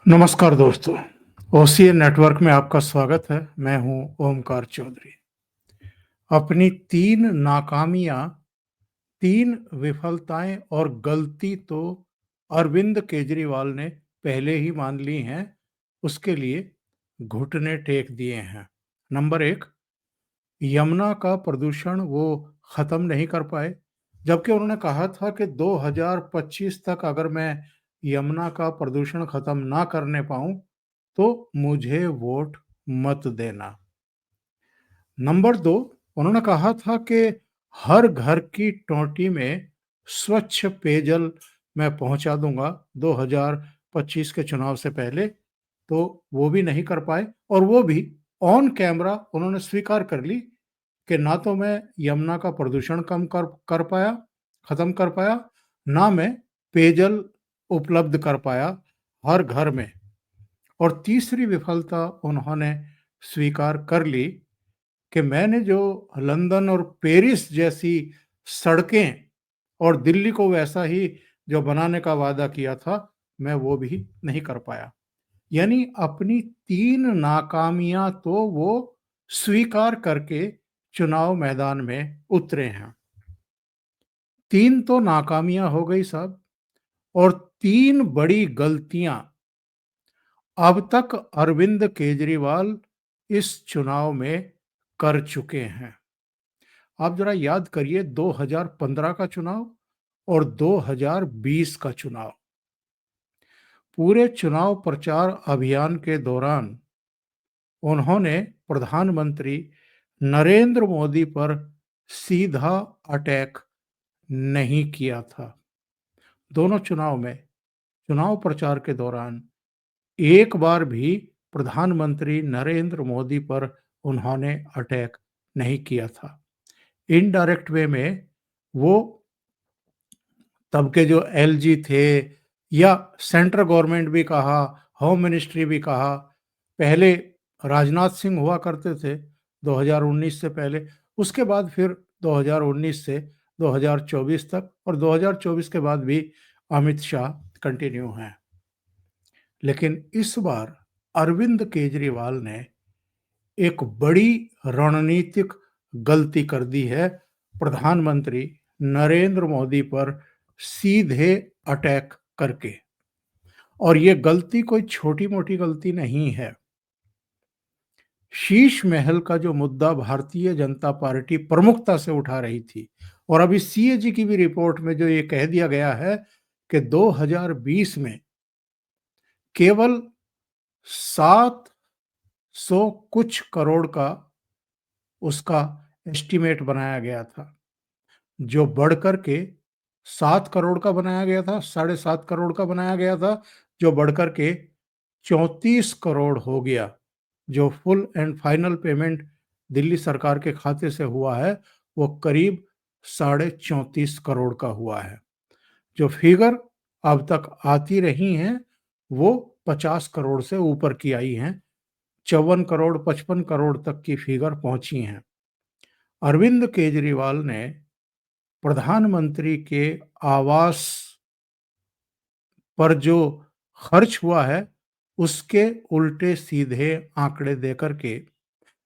नमस्कार दोस्तों, OCA network में आपका स्वागत है। मैं हूं ओमकार चौधरी। अपनी 3 नाकामियाँ, 3 विफलताएँ और गलती तो अरविंद केजरीवाल ने पहले ही मान ली हैं, उसके लिए घुटने टेक दिए हैं। नंबर 1, यमुना का प्रदूषण वो खत्म नहीं कर पाए, जबकि उन्होंने कहा था कि 2025 तक अगर मैं यमुना का प्रदूषण खत्म ना करने पाऊं तो मुझे वोट मत देना। नंबर 2, उन्होंने कहा था कि हर घर की टोंटी में स्वच्छ पेयजल मैं पहुंचा दूंगा 2025 के चुनाव से पहले, तो वो भी नहीं कर पाए और वो भी ऑन कैमरा उन्होंने स्वीकार कर ली कि ना तो मैं यमुना का प्रदूषण कम कर पाया, खत्म कर पाया, ना मैं पेयजल उपलब्ध कर पाया हर घर में। और तीसरी विफलता उन्होंने स्वीकार कर ली कि मैंने जो लंदन और पेरिस जैसी सड़कें और दिल्ली को वैसा ही जो बनाने का वादा किया था, मैं वो भी नहीं कर पाया। यानी अपनी 3 नाकामियां तो वो स्वीकार करके चुनाव मैदान में उतरे हैं। 3 तो नाकामियां हो गई साहब, और 3 बड़ी गलतियां अब तक अरविंद केजरीवाल इस चुनाव में कर चुके हैं। आप जरा याद करिए 2015 का चुनाव और 2020 का चुनाव। पूरे चुनाव प्रचार अभियान के दौरान उन्होंने प्रधानमंत्री नरेंद्र मोदी पर सीधा अटैक नहीं किया था। दोनों चुनाव में चुनाव प्रचार के दौरान एक बार भी प्रधानमंत्री नरेंद्र मोदी पर उन्होंने अटैक नहीं किया था। इनडायरेक्ट वे में वो तब के जो एलजी थे, या सेंट्रल गवर्नमेंट भी कहा, होम मिनिस्ट्री भी कहा, पहले राजनाथ सिंह हुआ करते थे 2019 से पहले, उसके बाद फिर 2019 से 2024 तक, और 2024 के बाद भी अमित शाह कंटिन्यू हैं। लेकिन इस बार अरविंद केजरीवाल ने एक बड़ी रणनीतिक गलती कर दी है, प्रधानमंत्री नरेंद्र मोदी पर सीधे अटैक करके। और ये गलती कोई छोटी-मोटी गलती नहीं है। शीश महल का जो मुद्दा भारतीय जनता पार्टी प्रमुखता से उठा रही थी, और अभी सीएजी की भी रिपोर्ट में जो ये कह दिया गया है कि 2020 में केवल 700 कुछ करोड़ का उसका एस्टीमेट बनाया गया था, जो बढ़कर के 7 करोड़ का बनाया गया था, 7.5 करोड़ का बनाया गया था, जो बढ़कर के 34 करोड़ हो गया। जो full and final payment Delhi सरकार के खाते से हुआ है, वो करीब 34.5 करोड़ का हुआ है। जो फिगर अब तक आती रही हैं, वो 50 करोड़ से ऊपर की आई हैं। 54 करोड़, 55 करोड़ तक की फिगर पहुंची हैं। अरविंद केजरीवाल ने प्रधानमंत्री के आवास पर जो खर्च हुआ है, उसके उल्टे सीधे आंकड़े देकर के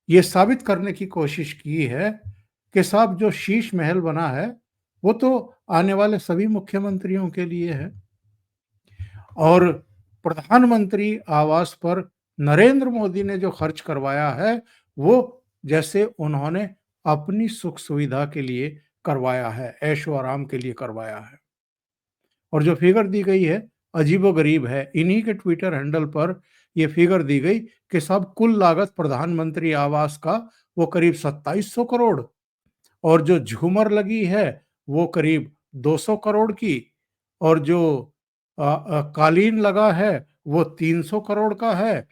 ये साबित करने की कोशिश की है कि साहब जो शीश महल बना है, वो तो आने वाले सभी मुख्यमंत्रियों के लिए है। और प्रधानमंत्री आवास पर नरेंद्र मोदी ने जो खर्च करवाया है, वो जैसे उन्होंने अपनी सुख सुविधा के लिए करवाया है, ऐशो आराम के लिए करवाया है। और जो फिगर दी गई है, अजीबो-गरीब है। इन्हीं के ट्विटर हैंडल पर ये फिगर दी गई कि साहब कुल लागत प्रधानमंत्री आवास का वो करीब 2700 करोड़, और जो झूमर लगी है वो करीब 200 करोड़ की, और जो कालीन लगा है वो 300 करोड़ का है,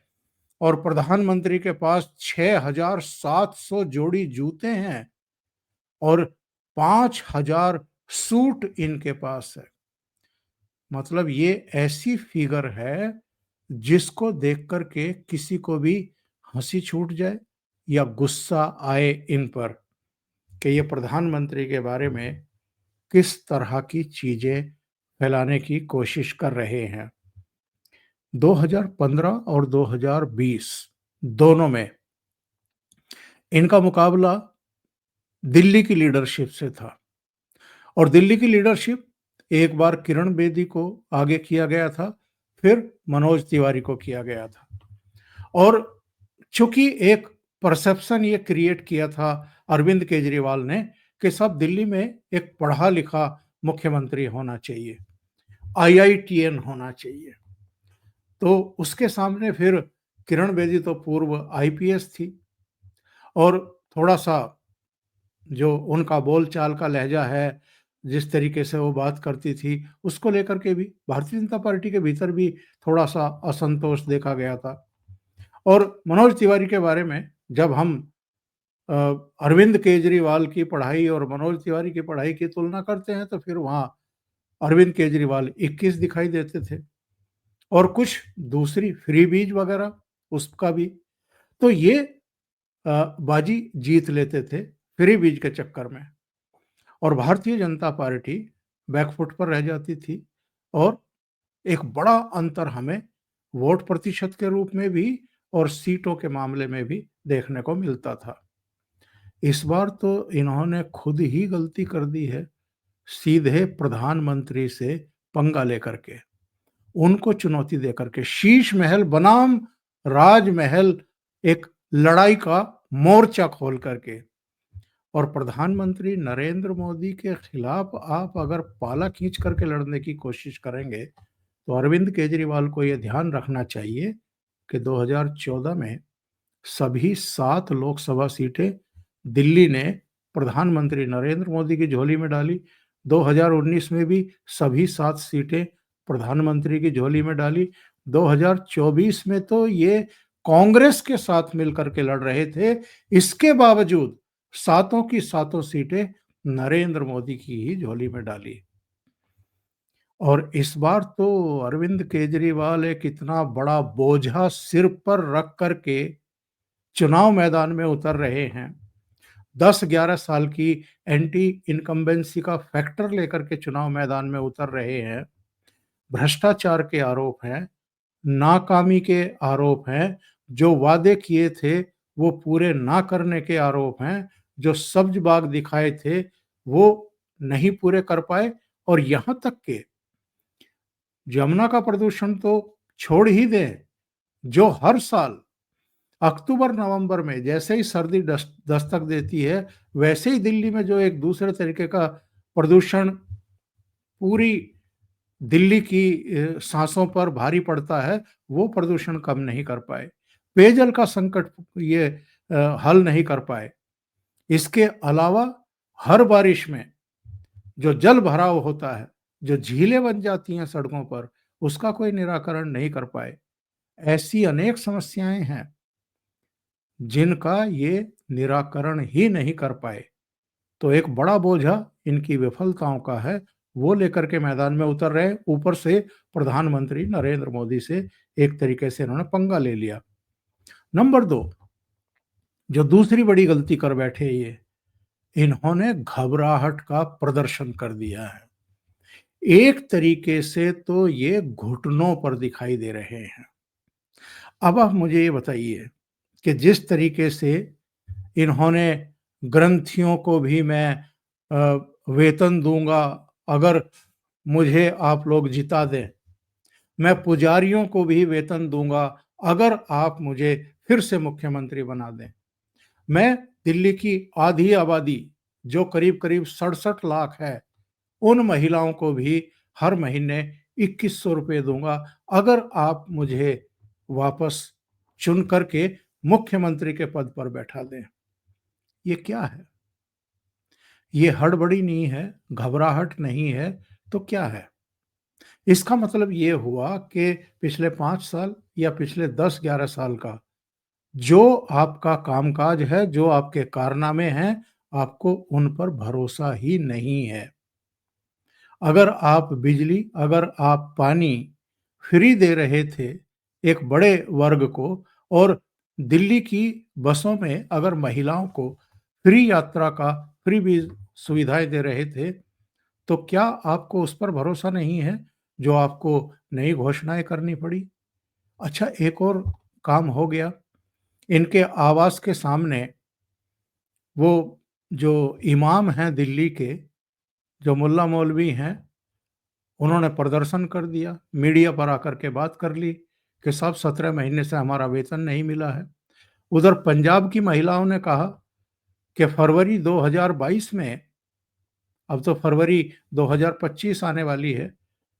और प्रधानमंत्री के पास 6700 जोड़ी जूते हैं, और 5000 सूट इनके पास है। मतलब ये ऐसी फिगर है जिसको देख कर के किसी को भी हंसी छूट जाए या गुस्सा आए इन पर, कि ये प्रधानमंत्री के बारे में किस तरह की चीजें फैलाने की कोशिश कर रहे हैं। 2015 और 2020 दोनों में इनका मुकाबला दिल्ली की लीडरशिप से था और दिल्ली की लीडरशिप एक बार किरण बेदी को आगे किया गया था, फिर मनोज तिवारी को किया गया था और चूंकि एक परसेप्शन ये क्रिएट किया था अरविंद केजरीवाल ने कि सब दिल्ली में एक पढ़ा लिखा मुख्यमंत्री होना चाहिए, आईआईटीएन होना चाहिए। तो उसके सामने फिर किरण बेदी तो पूर्व आईपीएस थी और थोड़ा-सा जो उनका बोलचाल का लहजा है, जिस तरीके से वो बात करती थी, उसको लेकर के भी भारतीय जनता पार्टी के भीतर भी थोड़ा-सा असंतोष देखा गया था। और मनोज तिवारी के बारे में जब हम अ, अरविंद केजरीवाल की पढ़ाई और मनोज तिवारी की पढ़ाई की तुलना करते हैं, तो फिर वहाँ अरविंद केजरीवाल 21 दिखाई देते थे और कुछ दूसरी फ्रीबीज वगैरह उसका भी। तो ये बाजी जीत लेते थे फ्रीबीज के चक्कर में और भारतीय जनता पार्टी बैकफुट पर रह जाती थी और एक बड़ा अंतर हमें वोट प्रतिशत के रूप में भी और सीटों के मामले में भी देखने को मिलता था। इस बार तो इन्होंने खुद ही गलती कर दी है, सीधे प्रधानमंत्री से पंगा लेकर के, उनको चुनौती देकर के, शीश महल बनाम राजमहल एक लड़ाई का मोर्चा खोल करके। और प्रधानमंत्री नरेंद्र मोदी के खिलाफ आप अगर पाला खींच करके लड़ने की कोशिश करेंगे, तो अरविंद केजरीवाल को यह ध्यान रखना चाहिए कि 2014 में सभी 7 लोकसभा सीटें दिल्ली ने प्रधानमंत्री नरेंद्र मोदी की झोली में डाली। 2019 में भी सभी 7 सीटें प्रधानमंत्री की झोली में डाली। 2024 में तो ये कांग्रेस के साथ मिलकर के लड़ रहे थे। इसके बावजूद सातों की सातों सीटें नरेंद्र मोदी की ही झोली में डाली। और इस बार तो अरविंद केजरीवाल एक इतना बड़ा बोझा सिर पर रख करके चुनाव मैदान में उतर रहे हैं। 10-11 साल की एंटी इनकम्बेंसी का फैक्टर लेकर के चुनाव मैदान में उतर रहे हैं। भ्रष्टाचार के आरोप हैं, नाकामी के आरोप हैं, जो वादे किए थे वो पूरे ना करने के आरोप हैं, जो सब्ज बाग दिखाए थे वो नहीं पूरे कर पाए और यहाँ तक कि यमुना का प्रदूषण तो छोड़ ही दें, जो हर साल अक्टूबर-नवंबर में जैसे ही सर्दी दस्तक देती है, वैसे ही दिल्ली में जो एक दूसरे तरीके का प्रदूषण पूरी दिल्ली की सांसों पर भारी पड़ता है, वो प्रदूषण कम नहीं कर पाए। पेयजल का संकट ये हल नहीं कर पाए। इसके अलावा हर बारिश में जो जल भराव होता है, जो झीलें बन जाती हैं सड़कों पर, उसका कोई निराकरण नहीं कर पाए। ऐसी अनेक समस्याएं हैं जिनका ये निराकरण ही नहीं कर पाए। तो एक बड़ा बोझा इनकी विफलताओं का है, वो लेकर के मैदान में उतर रहे। ऊपर से प्रधानमंत्री नरेंद्र मोदी से एक तरीके से इन्होंने पंगा ले लिया। नंबर 2, जो दूसरी बड़ी गलती कर बैठे ये, इन्होंने घबराहट का प्रदर्शन कर दिया है। एक तरीके से तो ये घुटनों पर दिखाई दे रहे हैं। अब आप मुझे ये बताइए कि जिस तरीके से इन्होंने ग्रंथियों को भी मैं वेतन दूंगा अगर मुझे आप लोग जिता दें, मैं पुजारियों को भी वेतन दूंगा अगर आप मुझे फिर से मुख्यमंत्री बना दें, मैं दिल्ली की आधी आबादी जो करीब करीब 67 लाख है, उन महिलाओं को भी हर महीने 2100 रुपये दूंगा अगर आप मुझे वापस चुन करके मुख्यमंत्री के पद पर बैठा दें। ये क्या है? ये हड़बड़ी नहीं है, घबराहट नहीं है, तो क्या है? इसका मतलब ये हुआ कि पिछले 5 साल या पिछले 10-11 साल का जो आपका कामकाज है, जो आपके कारनामे हैं, आपको उन पर भरोसा ही नहीं है। अगर आप बिजली, अगर आप पानी फ्री दे रहे थे एक बड़े वर्ग को और दिल्ली की बसों में अगर महिलाओं को फ्री यात्रा का फ्री भी सुविधाएं दे रहे थे, तो क्या आपको उस पर भरोसा नहीं है, जो आपको नई घोषणाएं करनी पड़ी? अच्छा, एक और काम हो गया, इनके आवास के सामने वो जो इमाम हैं दिल्ली के, जो मुल्ला मौलवी हैं, उन्होंने प्रदर्शन कर दिया, मीडिया पर आकर के बात कर ली कि साहब 17 महीने से हमारा वेतन नहीं मिला है। उधर पंजाब की महिलाओं ने कहा कि फरवरी 2022 में, अब तो फरवरी 2025 आने वाली है,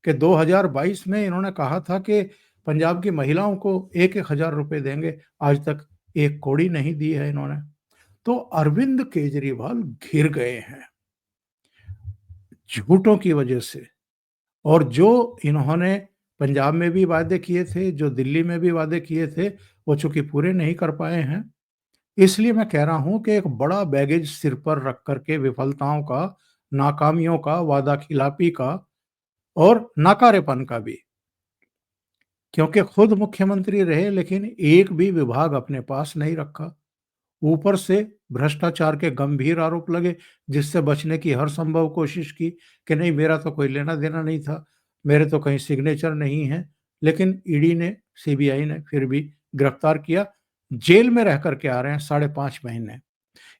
कि 2022 में इन्होंने कहा था कि पंजाब की महिलाओं को 1-1 हज़ार रुपए देंगे, आज तक एक कौड़ी नहीं दी है इन्होंने। तो अरविंद केजरीवाल घिर गए हैं, झूठों की वजह से। और जो इन्होंने पंजाब में भी वादे किए थे, जो दिल्ली में भी वादे किए थे, वो चूँकि पूरे नहीं कर पाए हैं, इसलिए मैं कह रहा हूँ कि एक बड़ा बैगेज सिर पर रख कर के विफलताओं का, नाकामियों का, वादाखिलाफ़ी का और नाकारेपन का भी। क्योंकि खुद मुख्यमंत्री रहे लेकिन एक भी विभाग अपने पास नहीं रखा। ऊपर से भ्रष्टाचार के गंभीर आरोप लगे, जिससे बचने की हर संभव कोशिश की कि नहीं, मेरा तो कोई लेना-देना नहीं था, मेरे तो कहीं सिग्नेचर नहीं है। लेकिन ईडी ने, सीबीआई ने फिर भी गिरफ्तार किया। जेल में रह कर के आ रहे हैं 5.5 महीने।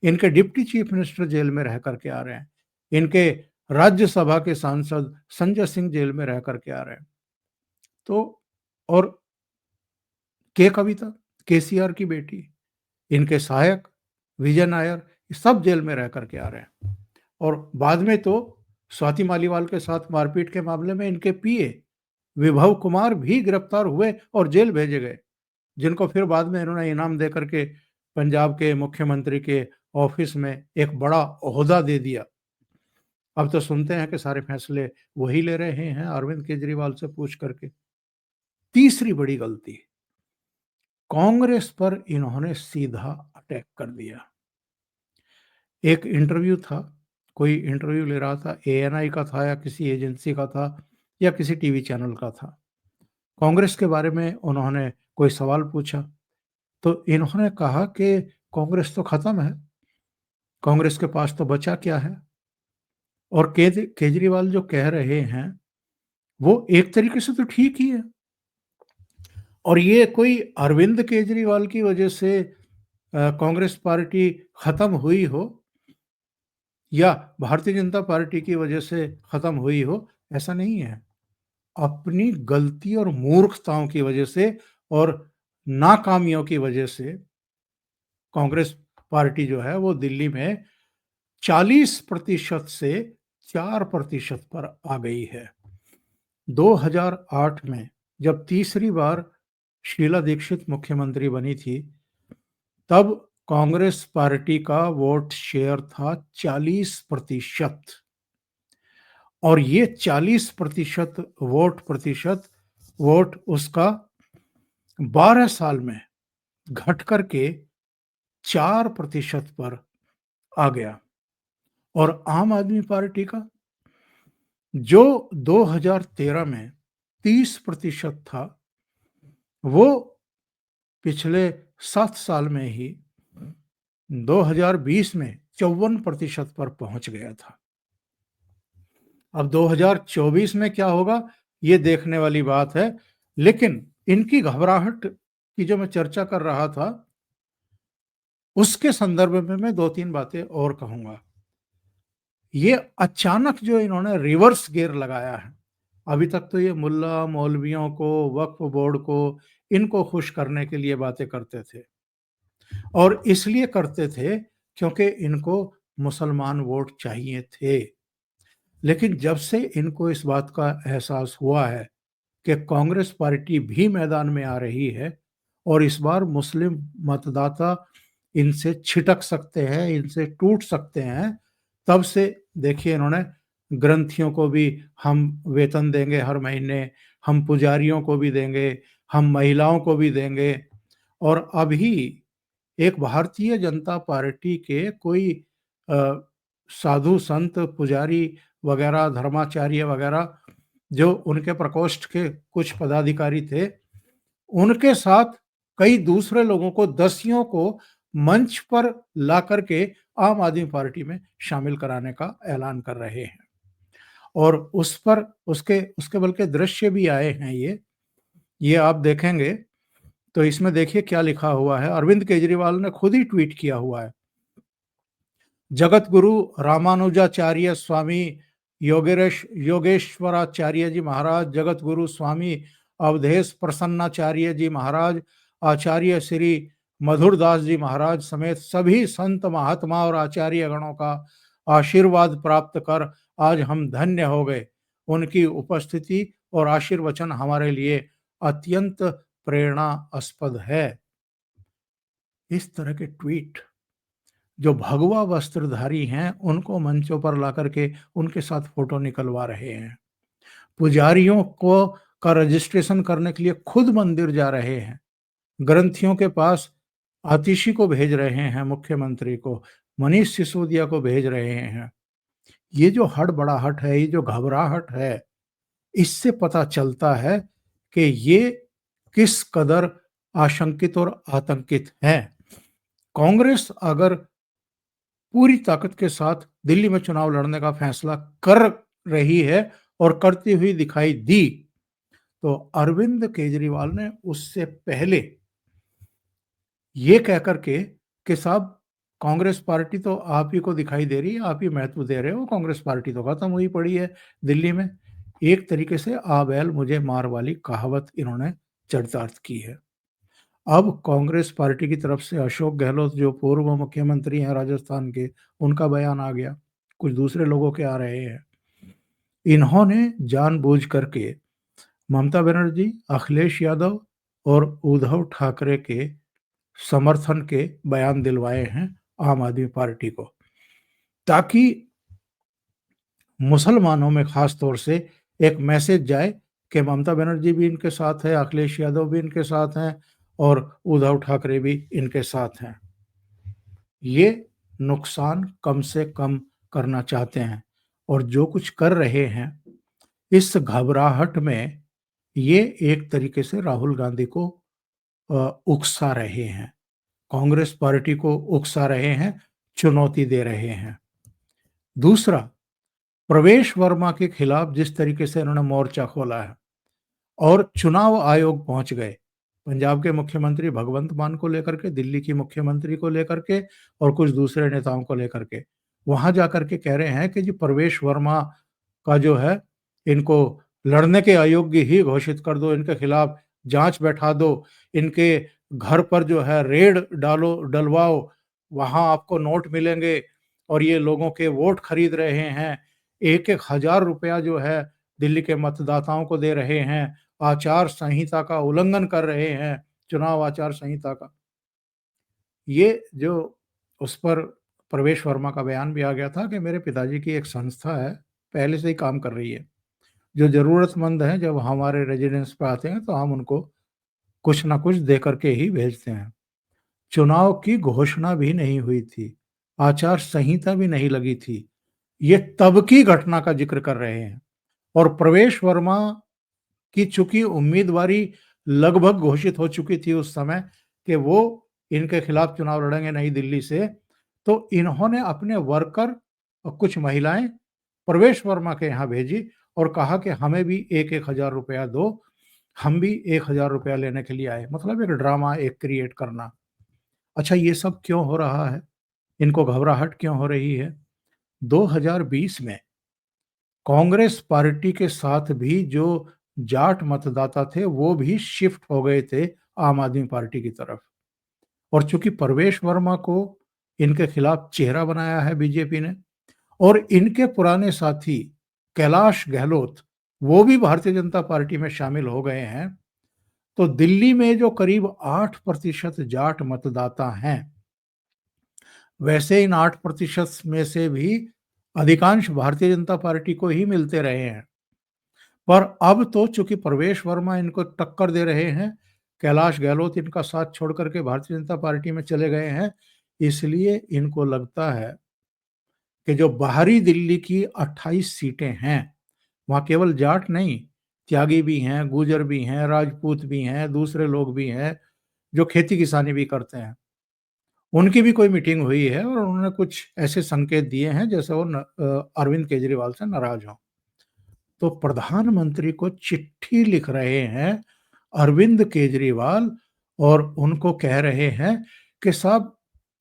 इनके डिप्टी चीफ मिनिस्टर जेल में रह कर के आ रहे हैं। इनके राज्यसभा के सांसद संजय सिंह जेल में रह कर के आ रहे हैं। तो और के कविता, केसीआर की बेटी, इनके सहायक विजय नायर, ये सब जेल में रह कर के आ रहे हैं। और बाद में तो स्वाति मालीवाल के साथ मारपीट के मामले में इनके पीए विभव कुमार भी गिरफ्तार हुए और जेल भेजे गए, जिनको फिर बाद में इन्होंने इनाम दे करके पंजाब के मुख्यमंत्री के ऑफिस में एक बड़ा ओहदा दे दिया। अब तो सुनते हैं कि सारे फैसले वही ले रहे हैं अरविंद केजरीवाल से पूछ करके। तीसरी बड़ी गलती, कांग्रेस पर इन्होंने सीधा अटैक कर दिया। एक इंटरव्यू था, कोई इंटरव्यू ले रहा था, एएनआई का था या किसी एजेंसी का था या किसी टीवी चैनल का था। कांग्रेस के बारे में उन्होंने कोई सवाल पूछा, तो इन्होंने कहा कि कांग्रेस तो खत्म है, कांग्रेस के पास तो बचा क्या है? और केजरीवाल जो कह रहे हैं, वो एक तरीके से तो ठीक ही है। और ये कोई अरविंद केजरीवाल की वजह से कांग्रेस पार्टी खत्म हुई हो या भारतीय जनता पार्टी की वजह से खत्म हुई हो, ऐसा नहीं है। अपनी गलती और मूर्खताओं की वजह से और नाकामियों की वजह से कांग्रेस पार्टी जो है वो दिल्ली में 40% से 4% पर आ गई है। 2008 में जब तीसरी बार शीला दीक्षित मुख्यमंत्री बनी थी, तब कांग्रेस पार्टी का वोट शेयर था 40%। और ये 40% वोट उसका 12 साल में घट करके 4% पर आ गया। और आम आदमी पार्टी का, जो 2013 में 30% था, वो पिछले 7 साल में ही 2020 में 54% पर पहुंच गया था। अब 2024 में क्या होगा, ये देखने वाली बात है। लेकिन इनकी घबराहट की जो मैं चर्चा कर रहा था, उसके संदर्भ में मैं 2-3 बातें और कहूँगा। ये अचानक जो इन्होंने रिवर्स गियर लगाया है, अभी तक तो ये मुल्ला मौलवियों को, वक्फ बोर्ड को, इनको खुश करने के लिए बातें करते थे। और इसलिए करते थे क्योंकि इनको मुसलमान वोट चाहिए थे। लेकिन जब से इनको इस बात का एहसास हुआ है कि कांग्रेस पार्टी भी मैदान में आ रही है और इस बार मुस्लिम मतदाता इनसे छिटक सकते हैं, इनसे टूट सकते हैं, तब से देखिए इन्होंने ग्रंथियों को भी हम वेतन देंगे हर महीने, हम पुजारियों को भी देंगे, हम महिलाओं को भी देंगे। और अभी एक भारतीय जनता पार्टी के कोई अ, साधु संत पुजारी वगैरह, धर्माचार्य वगैरह, जो उनके प्रकोष्ठ के कुछ पदाधिकारी थे, उनके साथ कई दूसरे लोगों को, दसियों को मंच पर ला करके आम आदमी पार्टी में शामिल कराने का ऐलान कर रहे हैं। और उस पर उसके उसके बल्कि दृश्य भी आए हैं ये आप देखेंगे तो इसमें देखिए क्या लिखा हुआ है, अरविंद केजरीवाल ने खुद ही ट्वीट किया हुआ है। जगतगुरु रामानुजाचार्य स्वामी योगेश्वराचार्य जी महाराज, जगतगुरु स्वामी अवधेश प्रसन्नाचार्य जी महाराज, आचार्य श्री मधुरदास जी महाराज समेत सभी संत महात्मा और आचार्य गणों का आशीर्वाद प्राप्त कर आज हम धन्य हो गए। उनकी उपस्थिति और आशीर्वचन हमारे लिए अत्यंत प्रेरणास्पद है। इस तरह के ट्वीट जो भगवा वस्त्रधारी हैं उनको मंचों पर ला करके उनके साथ फोटो निकलवा रहे हैं। पुजारियों को का रजिस्ट्रेशन करने के लिए खुद मंदिर जा रहे हैं। ग्रंथियों के पास आतिशी को भेज रहे हैं, मुख्यमंत्री को, मनीष सिसोदिया को भेज रहे हैं। ये जो हड़बड़ाहट है, ये जो घबराहट है, इससे पता चलता है कि ये किस कदर आशंकित और आतंकित हैं। कांग्रेस अगर पूरी ताकत के साथ दिल्ली में चुनाव लड़ने का फैसला कर रही है और करती हुई दिखाई दी, तो अरविंद केजरीवाल ने उससे पहले ये कह करके कि साहब कांग्रेस पार्टी तो आप ही को दिखाई दे रही है, आप ही महत्व दे रहे हो, कांग्रेस पार्टी तो खत्म हुई पड़ी है दिल्ली में। एक तरीके से आ बैल मुझे मार वाली कहावत इन्होंने चरितार्थ की है। अब कांग्रेस पार्टी की तरफ से अशोक गहलोत जो पूर्व मुख्यमंत्री हैं राजस्थान के, उनका बयान आ गया, कुछ दूसरे लोगों के आ रहे हैं। इन्होंने जानबूझ करके ममता बनर्जी, अखिलेश यादव और उद्धव ठाकरे के समर्थन के बयान दिलवाए हैं आम आदमी पार्टी को, ताकि मुसलमानों में खास तौर से एक मैसेज जाए कि ममता बनर्जी भी इनके साथ है, अखिलेश यादव भी इनके साथ हैं और उद्धव ठाकरे भी इनके साथ हैं। ये नुकसान कम से कम करना चाहते हैं और जो कुछ कर रहे हैं इस घबराहट में ये एक तरीके से राहुल गांधी को उकसा रहे हैं, कांग्रेस पार्टी को उकसा रहे हैं, चुनौती दे रहे हैं। दूसरा, प्रवेश वर्मा के खिलाफ जिस तरीके से इन्होंने मोर्चा खोला है और चुनाव आयोग पहुंच गए, पंजाब के मुख्यमंत्री भगवंत मान को लेकर के, दिल्ली की मुख्यमंत्री को लेकर के और कुछ दूसरे नेताओं को लेकर के, वहां जाकर के कह रहे हैं कि जी प्रवेश वर्मा का जो है इनको लड़ने के अयोग्य ही घोषित कर दो, इनके खिलाफ जांच बैठा दो, इनके घर पर जो है रेड डलवाओ, वहां आपको नोट मिलेंगे और ये लोगों के वोट खरीद रहे हैं, 1-1 हजार रुपया जो है दिल्ली के मतदाताओं को दे रहे हैं, आचार संहिता का उल्लंघन कर रहे हैं, चुनाव आचार संहिता का। ये जो उस पर प्रवेश वर्मा का बयान भी आ गया था कि मेरे पिताजी की एक संस्था है, पहले से ही काम कर रही है। जो ज़रूरतमंद हैं जब हमारे रेजिडेंस पे आते हैं तो हम उनको कुछ ना कुछ दे करके ही भेजते हैं। चुनाव की घोषणा भी नहीं हुई थी, आचार संहिता भी नहीं लगी थी। ये तब की घटना का ज़िक्र कर रहे हैं और प्रवेश वर्मा की चूँकि उम्मीदवारी लगभग घोषित हो चुकी थी उस समय कि वो इनके खिलाफ चुनाव लड़ेंगे नई दिल्ली से, तो इन्होंने अपने वर्कर और कुछ महिलाएं प्रवेश वर्मा के यहाँ भेजी और कहा कि हमें भी 1-1 हजार रुपया दो, हम भी 1 हजार रुपया लेने के लिए आए। मतलब एक ड्रामा एक क्रिएट करना। अच्छा, ये सब क्यों हो रहा है? इनको घबराहट क्यों हो रही है? 2020 में कांग्रेस पार्टी के साथ भी जो जाट मतदाता थे वो भी शिफ्ट हो गए थे आम आदमी पार्टी की तरफ। और चूंकि प्रवेश वर्मा को इनके खिलाफ चेहरा बनाया है बीजेपी ने और इनके पुराने साथी कैलाश गहलोत वो भी भारतीय जनता पार्टी में शामिल हो गए हैं, तो दिल्ली में जो करीब 8% जाट मतदाता हैं, वैसे इन 8% में से भी अधिकांश भारतीय जनता पार्टी को ही मिलते रहे हैं। पर अब तो चूंकि प्रवेश वर्मा इनको टक्कर दे रहे हैं, कैलाश गहलोत इनका साथ छोड़ करके भारतीय जनता पार्टी में चले गए हैं, इसलिए इनको लगता है कि जो बाहरी दिल्ली की 28 सीटें हैं, वहाँ केवल जाट नहीं, त्यागी भी हैं, गुर्जर भी हैं, राजपूत भी हैं, दूसरे लोग भी हैं, जो खेती किसानी भी करते हैं। उनकी भी कोई मीटिंग हुई है और उन्होंने कुछ ऐसे संकेत दिए हैं जैसे वो अरविंद केजरीवाल से नाराज हों। तो प्रधानमंत्री को चिट्ठी लिख रहे हैं अरविंद केजरीवाल और उनको कह रहे हैं कि साहब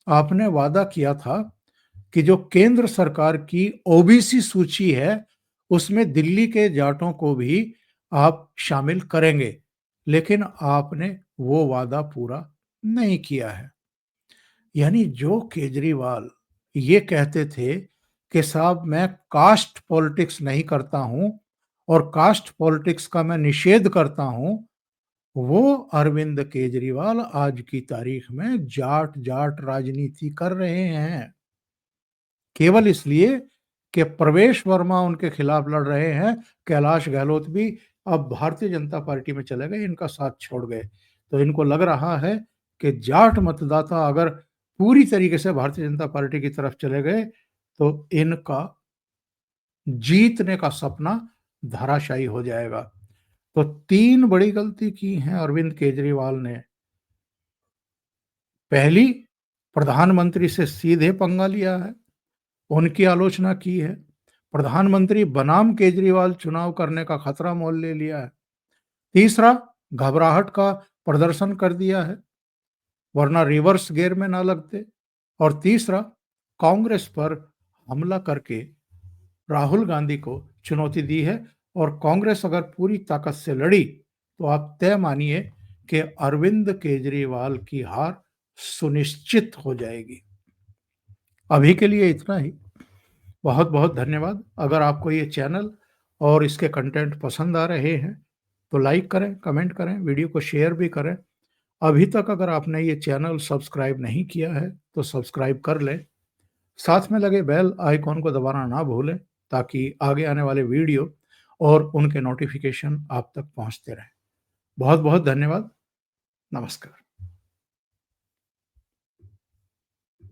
आपने वादा किया था कि जो केंद्र सरकार की ओबीसी सूची है, उसमें दिल्ली के जाटों को भी आप शामिल करेंगे, लेकिन आपने वो वादा पूरा नहीं किया है। यानी जो केजरीवाल ये कहते थे कि साहब मैं कास्ट पॉलिटिक्स नहीं करता हूं और कास्ट पॉलिटिक्स का मैं निषेध करता हूं, वो अरविंद केजरीवाल आज की तारीख में जाट जाट राजनीति कर रहे हैं, केवल इसलिए कि प्रवेश वर्मा उनके खिलाफ लड़ रहे हैं। कैलाश गहलोत भी अब भारतीय जनता पार्टी में चले गए, इनका साथ छोड़ गए। तो इनको लग रहा है कि जाट मतदाता अगर पूरी तरीके से भारतीय जनता पार्टी की तरफ चले गए तो इनका जीतने का सपना धराशायी हो जाएगा। तो 3 बड़ी गलती की हैं अरविंद केजरीवाल ने। पहली, प्रधानमंत्री से सीधे पंगा लिया है, उनकी आलोचना की है। प्रधानमंत्री बनाम केजरीवाल चुनाव करने का खतरा मोल ले लिया है। तीसरा, घबराहट का प्रदर्शन कर दिया है, वरना रिवर्स गियर में ना लगते। और तीसरा, कांग्रेस पर हमला करके राहुल गांधी को चुनौती दी है। और कांग्रेस अगर पूरी ताकत से लड़ी तो आप तय मानिए कि अरविंद केजरीवाल की हार सुनिश्चित हो जाएगी। अभी के लिए इतना ही। बहुत बहुत धन्यवाद। अगर आपको ये चैनल और इसके कंटेंट पसंद आ रहे हैं तो लाइक करें, कमेंट करें, वीडियो को शेयर भी करें। अभी तक अगर आपने ये चैनल सब्सक्राइब नहीं किया है तो सब्सक्राइब कर लें। साथ में लगे बेल आइकॉन को दबाना ना भूलें ताकि आगे आने वाले वीडियो और उनके नोटिफिकेशन आप तक पहुंचते रहें। बहुत बहुत धन्यवाद। नमस्कार।